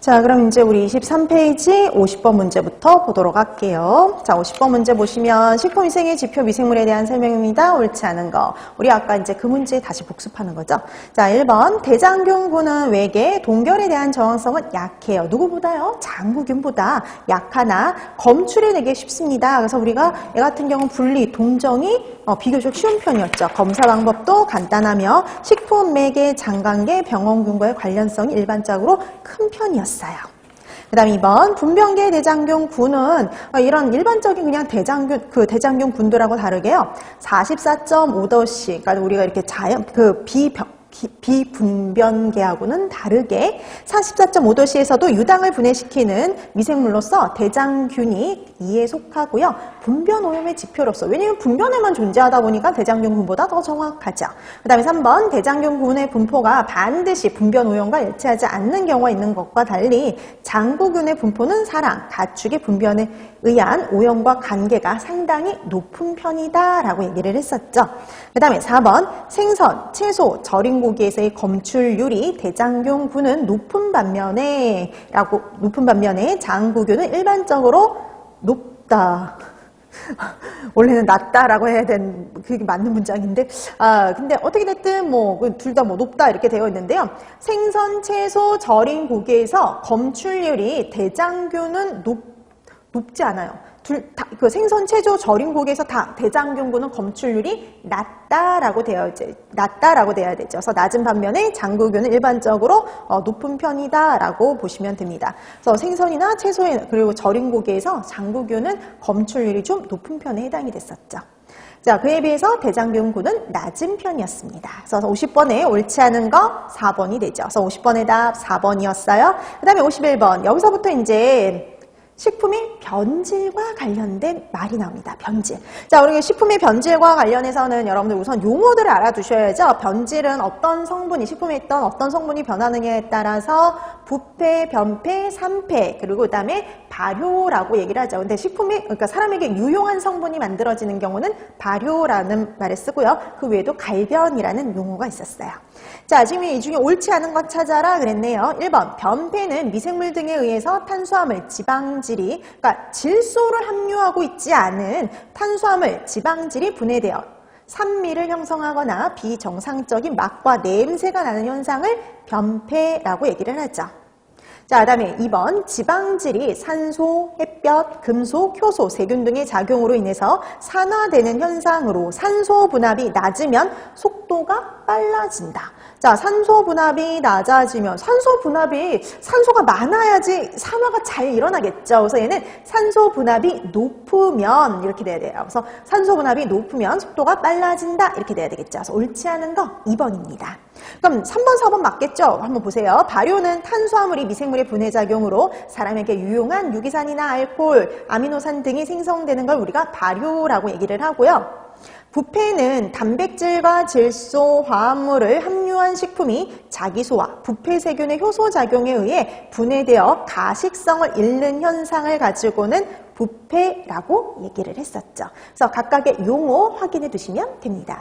자, 그럼 이제 우리 23페이지 50번 문제부터 보도록 할게요. 자, 50번 문제 보시면 식품위생의 지표 미생물에 대한 설명입니다. 옳지 않은 거. 우리 아까 이제 그 문제 다시 복습하는 거죠. 자, 1번. 대장균군은 외계, 동결에 대한 저항성은 약해요. 누구보다요? 장구균보다 약하나 검출해내기 쉽습니다. 그래서 우리가 얘 같은 경우는 분리, 동정이 비교적 쉬운 편이었죠. 검사 방법도 간단하며 식품, 매개, 장관계, 병원균과의 관련성이 일반적으로 큰 편이었어요. 그 다음 2번 분변계 대장균군은 이런 일반적인 그냥 대장균 군도라고 다르게요. 44.5도씨, 그러니까 우리가 이렇게 비분변계하고는 다르게 44.5도씨에서도 유당을 분해시키는 미생물로서 대장균이 이에 속하고요. 분변 오염의 지표로서, 왜냐하면 분변에만 존재하다 보니까 대장균군보다 더 정확하죠. 그 다음에 3번 대장균군의 분포가 반드시 분변 오염과 일치하지 않는 경우가 있는 것과 달리 장구균의 분포는 사랑, 가축의 분변에 의한 오염과 관계가 상당히 높은 편이다 라고 얘기를 했었죠. 그 다음에 4번 생선, 채소, 절인 고기에서의 검출률이 대장균군은 높은 반면에 장구균은 일반적으로 높다. 원래는 낮다라고 해야 되는 그게 맞는 문장인데 근데 어떻게 됐든 둘 다 높다 이렇게 되어 있는데요. 생선, 채소, 절인 고기에서 검출률이 대장균은 높지 않아요. 그 생선, 채소, 절인 고기에서 다 대장균군은 검출률이 낮다라고 되어야 되죠. 그래서 낮은 반면에 장구균은 일반적으로 높은 편이다라고 보시면 됩니다. 그래서 생선이나 채소에 그리고 절인 고기에서 장구균은 검출률이 좀 높은 편에 해당이 됐었죠. 자, 그에 비해서 대장균군은 낮은 편이었습니다. 그래서 50번에 옳지 않은 거 4번이 되죠. 그래서 50번의 답 4번이었어요. 그 다음에 51번 여기서부터 이제 식품의 변질과 관련된 말이 나옵니다. 변질. 자, 우리 식품의 변질과 관련해서는 여러분들 우선 용어들을 알아두셔야죠. 변질은 어떤 성분이, 식품에 있던 어떤 성분이 변하느냐에 따라서 부패, 변패, 산패, 그리고 그 다음에 발효라고 얘기를 하죠. 근데 그러니까 사람에게 유용한 성분이 만들어지는 경우는 발효라는 말을 쓰고요. 그 외에도 갈변이라는 용어가 있었어요. 자, 지금 이 중에 옳지 않은 것 찾아라 그랬네요. 1번, 변패는 미생물 등에 의해서 탄수화물, 지방질이, 그러니까 질소를 함유하고 있지 않은 탄수화물, 지방질이 분해되어 산미를 형성하거나 비정상적인 맛과 냄새가 나는 현상을 변패라고 얘기를 하죠. 자, 그 다음에 2번 지방질이 산소, 햇볕, 금속, 효소, 세균 등의 작용으로 인해서 산화되는 현상으로 산소 분압이 낮으면 속도가 빨라진다. 자, 산소 분압이 낮아지면 산소가 많아야지 산화가 잘 일어나겠죠. 그래서 얘는 산소 분압이 높으면 이렇게 돼야 돼요. 그래서 산소 분압이 높으면 속도가 빨라진다 이렇게 돼야 되겠죠. 그래서 옳지 않은 거 2번입니다. 그럼 3번, 4번 맞겠죠? 한번 보세요. 발효는 탄수화물이 미생물의 분해작용으로 사람에게 유용한 유기산이나 알코올, 아미노산 등이 생성되는 걸 우리가 발효라고 얘기를 하고요. 부패는 단백질과 질소, 화합물을 함유한 식품이 자기소와 부패세균의 효소작용에 의해 분해되어 가식성을 잃는 현상을 가지고는 부패라고 얘기를 했었죠. 그래서 각각의 용어 확인해 두시면 됩니다.